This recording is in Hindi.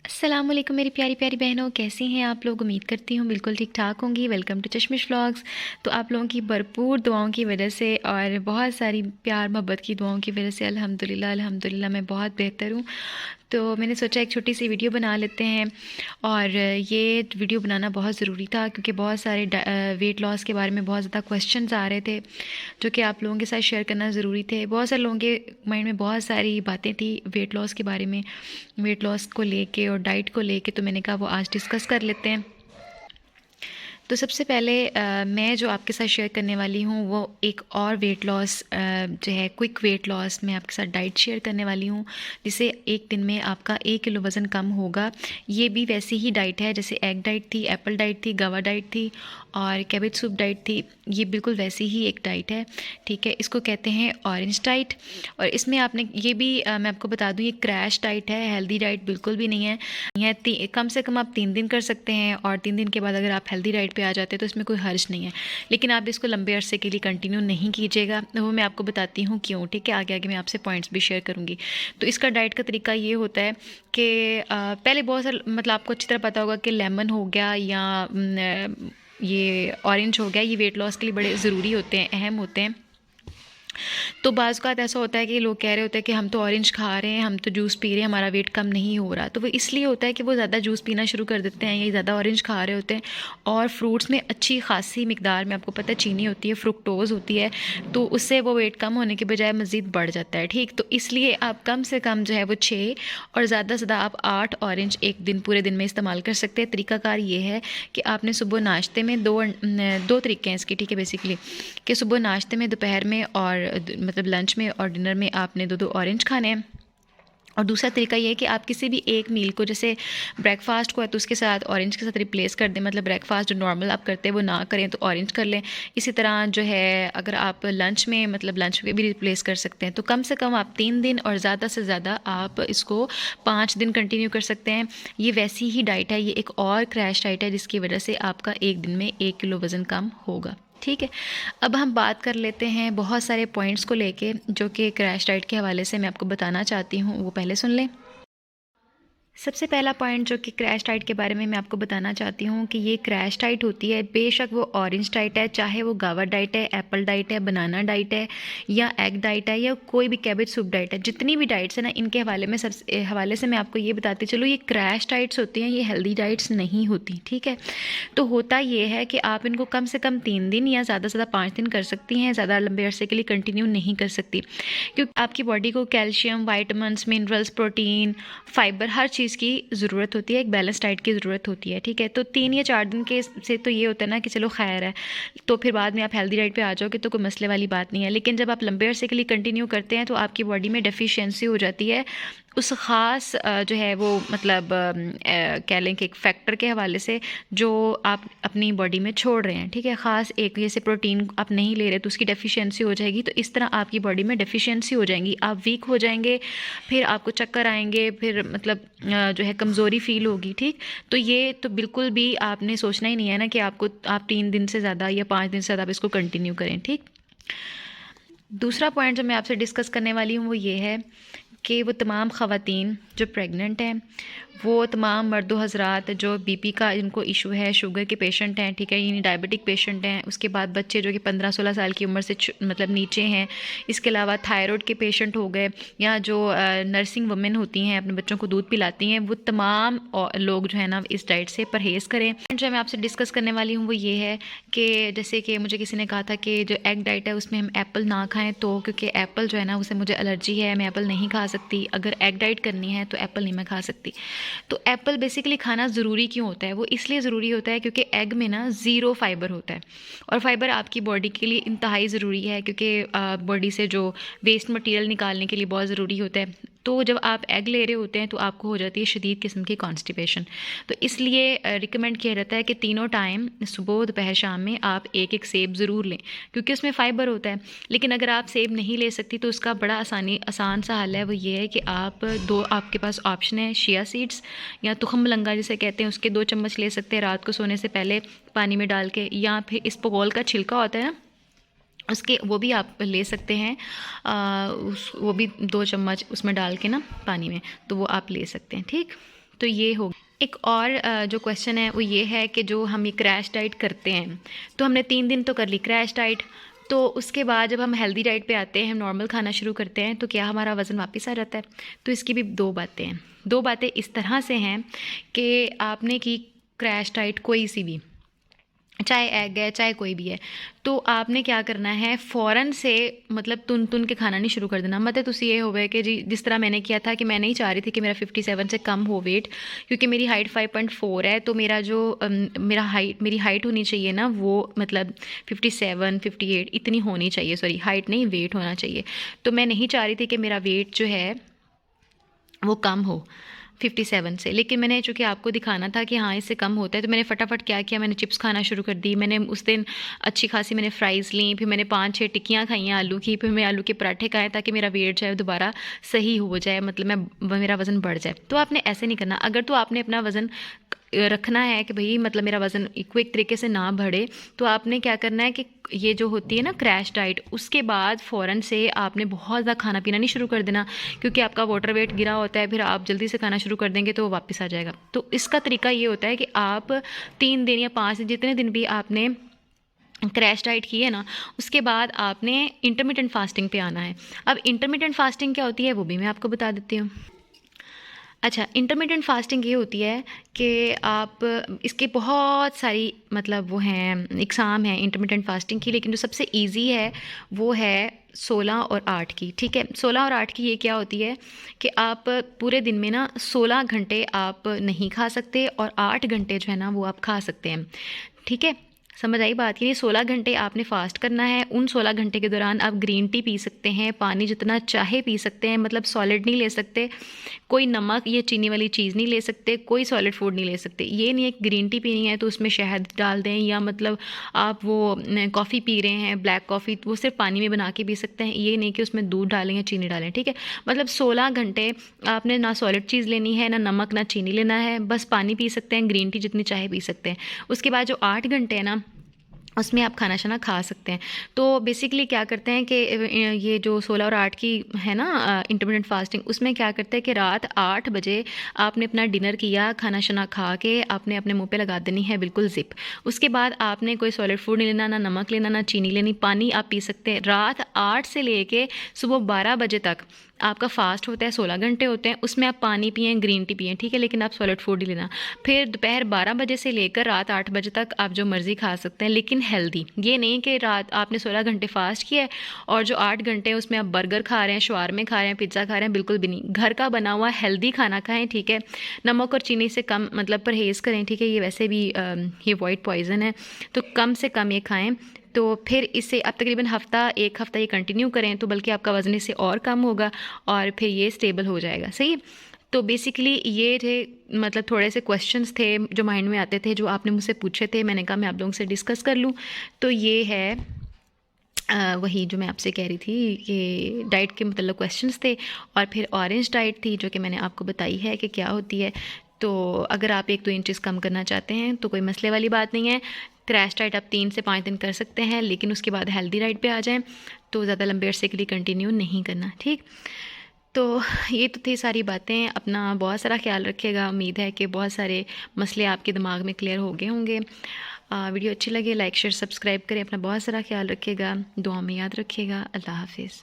अस्सलाम वालेकुम मेरी प्यारी प्यारी बहनों, कैसी हैं आप लोग। उम्मीद करती हूँ बिल्कुल ठीक ठाक होंगी। Welcome to Chashmish vlogs. तो आप लोगों की भरपूर दुआओं की वजह से और बहुत सारी प्यार मोहब्बत की दुआओं की वजह से अल्हम्दुलिल्लाह अल्हम्दुलिल्लाह मैं बहुत बेहतर हूँ। तो मैंने सोचा एक छोटी सी वीडियो बना लेते हैं। और ये वीडियो बनाना बहुत ज़रूरी था क्योंकि बहुत सारे वेट लॉस के बारे में बहुत ज़्यादा क्वेश्चंस आ रहे थे जो कि आप लोगों के साथ शेयर करना ज़रूरी थे। बहुत सारे लोगों के माइंड में बहुत सारी बातें थी वेट लॉस के बारे में, वेट लॉस को लेके और डाइट को लेके। तो मैंने कहा वो आज डिस्कस कर लेते हैं। तो सबसे पहले मैं जो आपके साथ शेयर करने वाली हूँ वो एक और वेट लॉस जो है क्विक वेट लॉस, मैं आपके साथ डाइट शेयर करने वाली हूँ जिससे एक दिन में आपका 1 किलो वज़न कम होगा। ये भी वैसी ही डाइट है जैसे एग डाइट थी, एप्पल डाइट थी, गवा डाइट थी और कैबेज सूप डाइट थी। ये बिल्कुल वैसी ही एक डाइट है, ठीक है। इसको कहते हैं ऑरेंज डाइट। और इसमें आपने ये भी मैं आपको बता दूँ, ये क्रैश डाइट है, हेल्दी डाइट बिल्कुल भी नहीं है। यह कम से कम आप 3 दिन कर सकते हैं और 3 दिन के बाद अगर आप हेल्दी डाइट पे आ जाते हैं तो इसमें कोई हर्ज नहीं है। लेकिन आप इसको लंबे अरसे के लिए कंटिन्यू नहीं कीजिएगा, वो मैं आपको बताती हूँ क्यों, ठीक है। आगे आगे मैं आपसे पॉइंट्स भी शेयर करूँगी। तो इसका डाइट का तरीका ये होता है कि पहले बहुत सारा मतलब आपको अच्छी तरह पता होगा कि लेमन हो गया या ये ऑरेंज हो गया, ये वेट लॉस के लिए बड़े ज़रूरी होते हैं, अहम होते हैं। तो बाज़ का ऐसा होता है कि लोग कह रहे होते हैं कि हम तो ऑरेंज खा रहे हैं, हम तो जूस पी रहे हैं, हमारा वेट कम नहीं हो रहा। तो वो इसलिए होता है कि वो ज़्यादा जूस पीना शुरू कर देते हैं या ज़्यादा ऑरेंज खा रहे होते हैं। और फ्रूट्स में अच्छी खासी मिकदार में आपको पता है चीनी होती है, फ्रुक्टोज़ होती है, तो उससे वो वेट कम होने के बजाय मज़ीद बढ़ जाता है, ठीक। तो इसलिए आप कम से कम जो है वो 6 और ज़्यादा से ज़्यादा आप 8 ऑरेंज एक दिन पूरे दिन में इस्तेमाल कर सकते हैं। तरीकाकार ये है कि आपने सुबह नाश्ते में दो तरीके हैं इसके, ठीक है, बेसिकली कि सुबह नाश्ते में, दोपहर में और मतलब लंच में और डिनर में आपने 2-2 ऑरेंज खाने हैं। और दूसरा तरीका ये है कि आप किसी भी एक मील को, जैसे ब्रेकफास्ट को है तो उसके साथ ऑरेंज के साथ रिप्लेस कर दें, मतलब ब्रेकफास्ट जो नॉर्मल आप करते हैं वो ना करें तो ऑरेंज कर लें। इसी तरह जो है अगर आप लंच में मतलब लंच में भी रिप्लेस कर सकते हैं। तो कम से कम आप 3 दिन और ज़्यादा से ज़्यादा आप इसको 5 दिन कंटिन्यू कर सकते हैं। ये वैसी ही डाइट है, ये एक और क्रैश डाइट है जिसकी वजह से आपका एक दिन में 1 किलो वज़न कम होगा, ठीक है। अब हम बात कर लेते हैं बहुत सारे पॉइंट्स को लेके जो कि क्रैश डाइट के हवाले से मैं आपको बताना चाहती हूँ, वो पहले सुन लें। सबसे पहला पॉइंट जो कि क्रैश डाइट के बारे में मैं आपको बताना चाहती हूँ कि ये क्रैश डाइट होती है, बेशक वो ऑरेंज डाइट है, चाहे वो गावा डाइट है, एप्पल डाइट है, बनाना डाइट है या एग डाइट है या कोई भी कैबेज सूप डाइट है, जितनी भी डाइट्स है ना, इनके हवाले से मैं आपको ये बताती चलूँ, ये क्रैश डाइट्स होती हैं, ये हेल्दी डाइट्स नहीं होती, ठीक है। तो होता ये है कि आप इनको कम से कम 3 दिन या ज़्यादा से ज़्यादा 5 दिन कर सकती हैं, ज़्यादा लंबे अरसे के लिए कंटिन्यू नहीं कर सकती क्योंकि आपकी बॉडी को calcium, vitamins, minerals, protein, fibre, हर चीज़ की ज़रूरत होती है, एक बैलेंस डाइट की ज़रूरत होती है, ठीक है। तो 3 या 4 दिन के से तो ये होता है ना कि चलो खैर है, तो फिर बाद में आप हेल्दी डाइट पे आ जाओगे तो कोई मसले वाली बात नहीं है। लेकिन जब आप लंबे अरसे के लिए कंटिन्यू करते हैं तो आपकी बॉडी में डेफिशिएंसी हो जाती है उस ख़ास जो है वो मतलब कह लें कि एक फैक्टर के हवाले से जो आप अपनी बॉडी में छोड़ रहे हैं, ठीक है। ख़ास एक जैसे प्रोटीन आप नहीं ले रहे तो उसकी डेफिशिएंसी हो जाएगी, तो इस तरह आपकी बॉडी में डेफिशिएंसी हो जाएंगी, आप वीक हो जाएंगे, फिर आपको चक्कर आएंगे, फिर मतलब जो है कमज़ोरी फील होगी, ठीक। तो ये तो बिल्कुल भी आपने सोचना ही नहीं है ना कि आप 3 दिन से ज़्यादा या 5 दिन से ज़्यादा आप इसको कंटिन्यू करें, ठीक। दूसरा पॉइंट जो मैं आपसे डिस्कस करने वाली हूँ वो ये है कि वो तमाम ख़वातीन जो प्रेग्नेंट हैं, वो तमाम मर्दो हज़रात जो बीपी का जिनको इशू है, शुगर के पेशेंट हैं, ठीक है, यानी डायबिटिक पेशेंट हैं, उसके बाद बच्चे जो कि 15-16 साल की उम्र से मतलब नीचे हैं, इसके अलावा थायराइड के पेशेंट हो गए, या जो नर्सिंग वुमेन होती हैं अपने बच्चों को दूध पिलाती हैं, वो तमाम लोग जो है ना इस डाइट से परहेज़ करें। जो मैं आपसे डिस्कस करने वाली हूँ वो ये है कि जैसे कि मुझे किसी ने कहा था कि जो एग डाइट है उसमें हम एप्पल ना खाएँ, तो क्योंकि एप्पल जो है ना उसे मुझे एलर्जी है, मैं एप्पल नहीं खा सकती, अगर एग डाइट करनी है तो एप्पल नहीं मैं खा सकती। तो एप्पल बेसिकली खाना ज़रूरी क्यों होता है, वो इसलिए ज़रूरी होता है क्योंकि एग में ना ज़ीरो फाइबर होता है, और फाइबर आपकी बॉडी के लिए इंतहाई ज़रूरी है क्योंकि बॉडी से जो वेस्ट मटेरियल निकालने के लिए बहुत ज़रूरी होता है। तो जब आप एग ले रहे होते हैं तो आपको हो जाती है शदीद किस्म की कॉन्स्टिपेशन, तो इसलिए रिकमेंड किया जाता है कि तीनों टाइम सुबह, दोपहर, शाम में आप एक एक सेब ज़रूर लें क्योंकि उसमें फ़ाइबर होता है। लेकिन अगर आप सेब नहीं ले सकती तो उसका बड़ा आसान सा हल है, वो ये है कि आपके पास ऑप्शन है, शिया सीड्स या तुखम मलंगा जिसे कहते हैं, उसके 2 चम्मच ले सकते हैं रात को सोने से पहले पानी में डाल के, या फिर इसबगोल का छिलका होता है ना उसके, वो भी आप ले सकते हैं, वो भी 2 चम्मच उसमें डाल के ना पानी में, तो वो आप ले सकते हैं, ठीक। तो ये हो। एक और जो क्वेश्चन है वो ये है कि जो हम ये क्रैश डाइट करते हैं, तो हमने 3 दिन तो कर ली क्रैश डाइट, तो उसके बाद जब हम हेल्दी डाइट पे आते हैं, हम नॉर्मल खाना शुरू करते हैं, तो क्या हमारा वज़न वापस आ जाता है? तो इसकी भी दो बातें हैं। दो बातें इस तरह से हैं कि आपने की क्रैश डाइट कोई सी भी, चाहे एग है चाहे कोई भी है, तो आपने क्या करना है, फ़ौरन से मतलब तुन तुन के खाना नहीं शुरू कर देना। मतलब तुसी ये होवे कि जी जिस तरह मैंने किया था कि मैं नहीं चाह रही थी कि मेरा 57 से कम हो वेट, क्योंकि मेरी हाइट 5.4 है, तो मेरा जो मेरी हाइट होनी चाहिए ना, वो मतलब 57 58 इतनी होनी चाहिए, सॉरी हाइट नहीं वेट होना चाहिए। तो मैं नहीं चाह रही थी कि मेरा वेट जो है वो कम हो 57 से, लेकिन मैंने चूँकि आपको दिखाना था कि हाँ इससे कम होता है, तो मैंने फटाफट क्या किया, मैंने चिप्स खाना शुरू कर दी। मैंने उस दिन अच्छी खासी मैंने फ़्राइज़ ली, फिर मैंने 5-6 टिक्कियाँ खाई हैं आलू की, फिर मैं आलू के पराठे खाए ताकि मेरा वेट जो है दोबारा सही हो जाए, मतलब मेरा वज़न बढ़ जाए। तो आपने ऐसे नहीं करना। अगर तो आपने अपना वज़न रखना है कि भाई मतलब मेरा वज़न क्विक तरीके से ना बढ़े, तो आपने क्या करना है कि ये जो होती है ना क्रैश डाइट, उसके बाद फ़ौरन से आपने बहुत ज़्यादा खाना पीना नहीं शुरू कर देना, क्योंकि आपका वाटर वेट गिरा होता है, फिर आप जल्दी से खाना शुरू कर देंगे तो वो वापस आ जाएगा। तो इसका तरीका ये होता है कि आप 3 दिन या 5 दिन, जितने दिन भी आपने क्रैश डाइट की है ना, उसके बाद आपने इंटरमिटेंट फास्टिंग पे आना है। अब इंटरमिटेंट फास्टिंग क्या होती है वो भी मैं आपको बता देती हूँ। अच्छा, इंटरमिटेंट फास्टिंग ये होती है कि आप इसके बहुत सारी मतलब वो हैं एग्ज़ाम हैं इंटरमिटेंट फास्टिंग की, लेकिन जो सबसे इजी है वो है 16 और 8 की। ठीक है, 16 और 8 की ये क्या होती है कि आप पूरे दिन में ना 16 घंटे आप नहीं खा सकते और 8 घंटे जो है ना वो आप खा सकते हैं। ठीक है, समझ आई बात? ये 16 घंटे आपने फास्ट करना है। उन 16 घंटे के दौरान आप ग्रीन टी पी सकते हैं, पानी जितना चाहे पी सकते हैं, मतलब सॉलिड नहीं ले सकते, कोई नमक या चीनी वाली चीज़ नहीं ले सकते, कोई सॉलिड फूड नहीं ले सकते। ये नहीं है कि ग्रीन टी पीनी है तो उसमें शहद डाल दें, या मतलब आप वो कॉफ़ी पी रहे हैं ब्लैक कॉफ़ी, वो सिर्फ पानी में बना के पी सकते हैं। ये नहीं कि उसमें दूध डालें या चीनी डालें। ठीक है, मतलब 16 घंटे आपने ना सॉलिड चीज़ लेनी है, ना नमक ना चीनी लेना है, बस पानी पी सकते हैं, ग्रीन टी जितनी चाहे पी सकते हैं। उसके बाद जो 8 घंटे है ना, उसमें आप खाना शाना खा सकते हैं। तो बेसिकली क्या करते हैं कि ये जो 16 और 8 की है ना इंटरमिटेंट फास्टिंग, उसमें क्या करते हैं कि रात 8 बजे आपने अपना डिनर किया, खाना शाना खा के आपने अपने मुंह पे लगा देनी है बिल्कुल ज़िप। उसके बाद आपने कोई सॉलिड फूड नहीं लेना, ना नमक लेना, ना चीनी लेनी, पानी आप पी सकते हैं। रात 8 से लेके सुबह 12 बजे तक आपका फास्ट होता है, 16 घंटे होते हैं, उसमें आप पानी पिएँ, ग्रीन टी पिएँ, ठीक है, लेकिन आप सॉलिड फूड ही लेना। फिर दोपहर 12 बजे से लेकर रात 8 बजे तक आप जो मर्ज़ी खा सकते हैं, लेकिन हेल्दी। ये नहीं कि रात आपने 16 घंटे फास्ट किया है और जो 8 घंटे हैं उसमें आप बर्गर खा रहे हैं, शवारमे खा रहे हैं, पिज़्ज़ा खा रहे हैं, बिल्कुल भी नहीं। घर का बना हुआ हेल्दी खाना खाएँ, ठीक है। नमक और चीनी से कम मतलब परहेज़ करें, ठीक है, ये वैसे भी ये वाइट पॉइज़न है, तो कम से कम ये खाएँ। तो फिर इससे आप तकरीबन एक हफ़्ता ये कंटिन्यू करें, तो बल्कि आपका वज़न इससे और कम होगा और फिर ये स्टेबल हो जाएगा। सही है? तो बेसिकली ये थे मतलब थोड़े से क्वेश्चंस थे जो माइंड में आते थे, जो आपने मुझसे पूछे थे, मैंने कहा मैं आप लोगों से डिस्कस कर लूँ। तो ये है वही जो मैं आपसे कह रही थी कि डाइट के मतलब क्वेश्चंस थे, और फिर ऑरेंज डाइट थी जो कि मैंने आपको बताई है कि क्या होती है। तो अगर आप 1-2 इंचेस कम करना चाहते हैं तो कोई मसले वाली बात नहीं है। क्रैश डाइट आप 3 से 5 दिन कर सकते हैं, लेकिन उसके बाद हेल्दी डाइट पे आ जाएं, तो ज़्यादा लंबे अरसे के लिए कंटिन्यू नहीं करना। ठीक, तो ये तो थी सारी बातें। अपना बहुत सारा ख्याल रखिएगा। उम्मीद है कि बहुत सारे मसले आपके दिमाग में क्लियर हो गए होंगे। वीडियो अच्छी लगे लाइक शेयर सब्सक्राइब करें। अपना बहुत सारा ख्याल रखिएगा, दुआ में याद रखिएगा। अल्लाह हाफिज़।